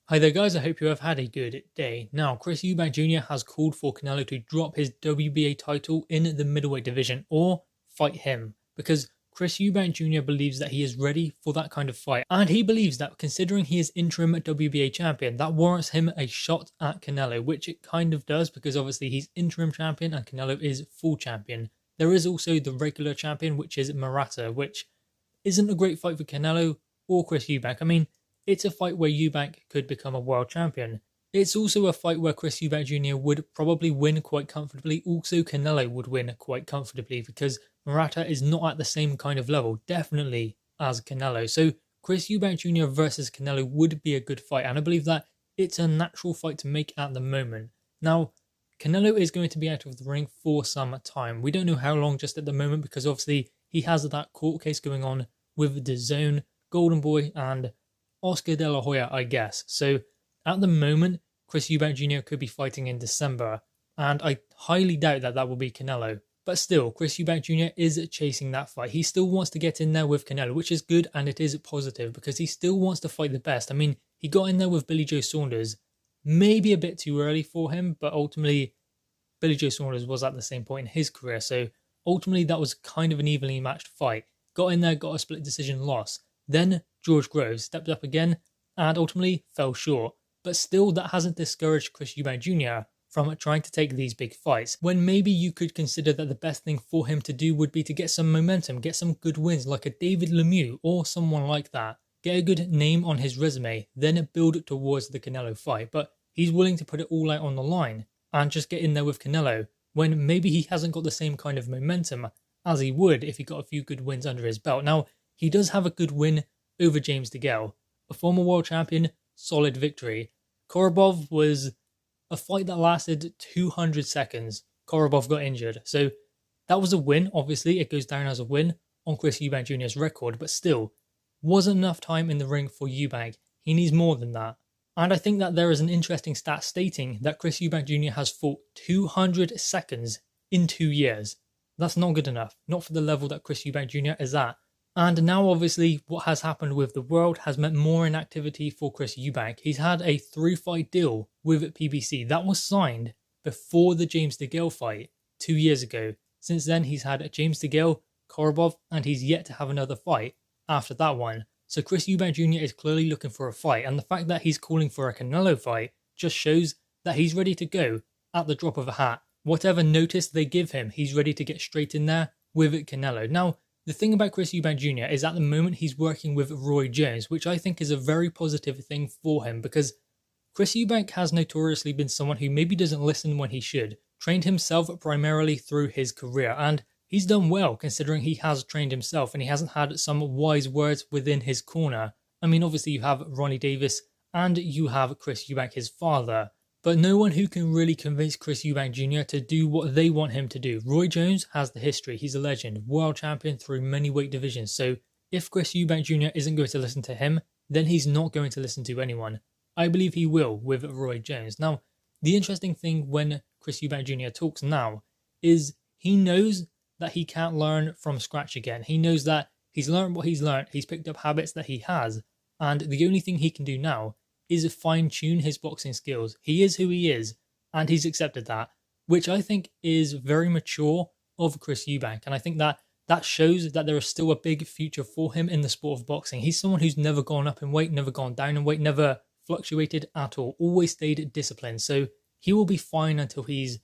Hi there guys, I hope you have had a good day. Now, Chris Eubank Jr. has called for Canelo to drop his WBA title in the middleweight division or fight him because Chris Eubank Jr. believes that he is ready for that kind of fight, and he believes that considering he is interim WBA champion, that warrants him a shot at Canelo, which it kind of does because obviously he's interim champion and Canelo is full champion. There is also the regular champion, which is Murata, which isn't a great fight for Canelo or Chris Eubank. I mean, it's a fight where Eubank could become a world champion. It's also a fight where Chris Eubank Jr. would probably win quite comfortably. Also, Canelo would win quite comfortably because Murata is not at the same kind of level, definitely, as Canelo. So Chris Eubank Jr. versus Canelo would be a good fight, and I believe that it's a natural fight to make at the moment. Now, Canelo is going to be out of the ring for some time. We don't know how long just at the moment because obviously he has that court case going on with DAZN, Golden Boy, and Oscar De La Hoya, I guess. So at the moment, Chris Eubank Jr. could be fighting in December, and I highly doubt that that will be Canelo. But still, Chris Eubank Jr. is chasing that fight. He still wants to get in there with Canelo, which is good and it is positive because he still wants to fight the best. I mean, he got in there with Billy Joe Saunders, maybe a bit too early for him, but ultimately Billy Joe Saunders was at the same point in his career, so ultimately that was kind of an evenly matched fight. Got in there, got a split decision loss. Then George Groves stepped up again and ultimately fell short. But still, that hasn't discouraged Chris Eubank Jr. from trying to take these big fights, when maybe you could consider that the best thing for him to do would be to get some momentum, get some good wins like a David Lemieux or someone like that. Get a good name on his resume, then build towards the Canelo fight. But he's willing to put it all out on the line and just get in there with Canelo when maybe he hasn't got the same kind of momentum as he would if he got a few good wins under his belt. Now, he does have a good win over James DeGale, a former world champion, solid victory. Korobov was a fight that lasted 200 seconds. Korobov got injured, so that was a win. Obviously, it goes down as a win on Chris Eubank Jr.'s record, but still, wasn't enough time in the ring for Eubank. He needs more than that. And I think that there is an interesting stat stating that Chris Eubank Jr. has fought 200 seconds in 2 years. That's not good enough, not for the level that Chris Eubank Jr. is at. And now obviously what has happened with the world has meant more inactivity for Chris Eubank. He's had a 3-fight deal with PBC that was signed before the James DeGale fight 2 years ago. Since then he's had James DeGale, Korobov, and he's yet to have another fight after that one. So Chris Eubank Jr. is clearly looking for a fight, and the fact that he's calling for a Canelo fight just shows that he's ready to go at the drop of a hat. Whatever notice they give him, he's ready to get straight in there with Canelo. Now, the thing about Chris Eubank Jr. is at the moment he's working with Roy Jones, which I think is a very positive thing for him because Chris Eubank has notoriously been someone who maybe doesn't listen when he should, trained himself primarily through his career, and he's done well considering he has trained himself and he hasn't had some wise words within his corner. I mean, obviously you have Ronnie Davis and you have Chris Eubank, his father, but no one who can really convince Chris Eubank Jr. to do what they want him to do. Roy Jones has the history. He's a legend, world champion through many weight divisions. So if Chris Eubank Jr. isn't going to listen to him, then he's not going to listen to anyone. I believe he will with Roy Jones. Now, the interesting thing when Chris Eubank Jr. talks now is he knows that he can't learn from scratch again. He knows that he's learned what he's learned. He's picked up habits that he has. And the only thing he can do now is fine-tune his boxing skills. He is who he is, and he's accepted that, which I think is very mature of Chris Eubank. And I think that that shows that there is still a big future for him in the sport of boxing. He's someone who's never gone up in weight, never gone down in weight, never fluctuated at all, always stayed disciplined. So he will be fine until he's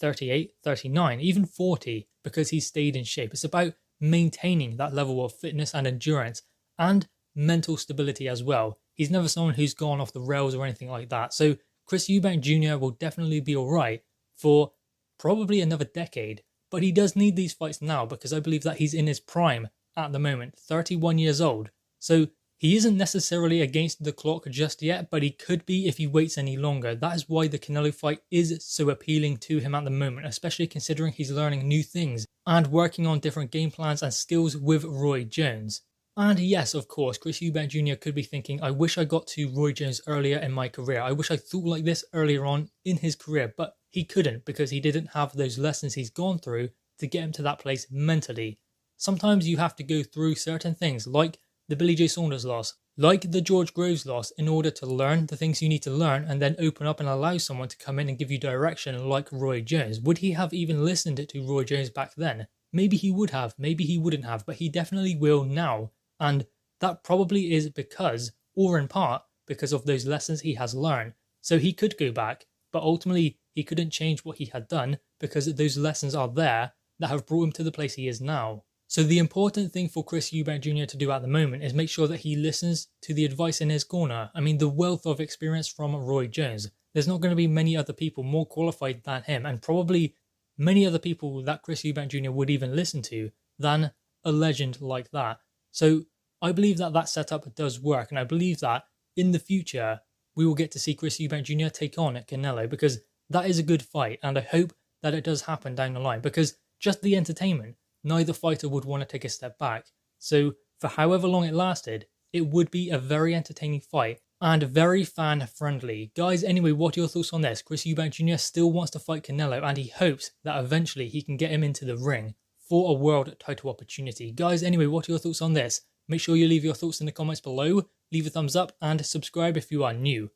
38, 39, even 40, because he's stayed in shape. It's about maintaining that level of fitness and endurance and mental stability as well. He's never someone who's gone off the rails or anything like that. So Chris Eubank Jr. will definitely be alright for probably another decade. But he does need these fights now because I believe that he's in his prime at the moment, 31 years old. So he isn't necessarily against the clock just yet, but he could be if he waits any longer. That is why the Canelo fight is so appealing to him at the moment, especially considering he's learning new things and working on different game plans and skills with Roy Jones. And yes, of course, Chris Eubank Jr. could be thinking, I wish I got to Roy Jones earlier in my career. I wish I thought like this earlier on in his career, but he couldn't because he didn't have those lessons he's gone through to get him to that place mentally. Sometimes you have to go through certain things like the Billy Joe Saunders loss, Like the George Groves loss, in order to learn the things you need to learn and then open up and allow someone to come in and give you direction like Roy Jones. Would he have even listened to Roy Jones back then? Maybe he would have, maybe he wouldn't have, but he definitely will now. And that probably is because, or in part, because of those lessons he has learned. So he could go back, but ultimately he couldn't change what he had done because those lessons are there that have brought him to the place he is now. So the important thing for Chris Eubank Jr. to do at the moment is make sure that he listens to the advice in his corner. I mean, the wealth of experience from Roy Jones. There's not going to be many other people more qualified than him, and probably many other people that Chris Eubank Jr. would even listen to than a legend like that. So I believe that that setup does work, and I believe that in the future we will get to see Chris Eubank Jr. take on Canelo, because that is a good fight, and I hope that it does happen down the line, because just the entertainment, neither fighter would want to take a step back. So for however long it lasted, it would be a very entertaining fight and very fan friendly. Guys, anyway, what are your thoughts on this? Chris Eubank Jr. still wants to fight Canelo, and he hopes that eventually he can get him into the ring for a world title opportunity. Guys, anyway, what are your thoughts on this? Make sure you leave your thoughts in the comments below, leave a thumbs up and subscribe if you are new.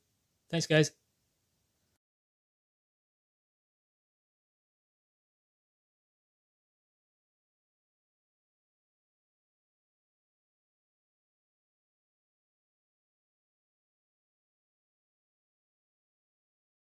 Thanks guys.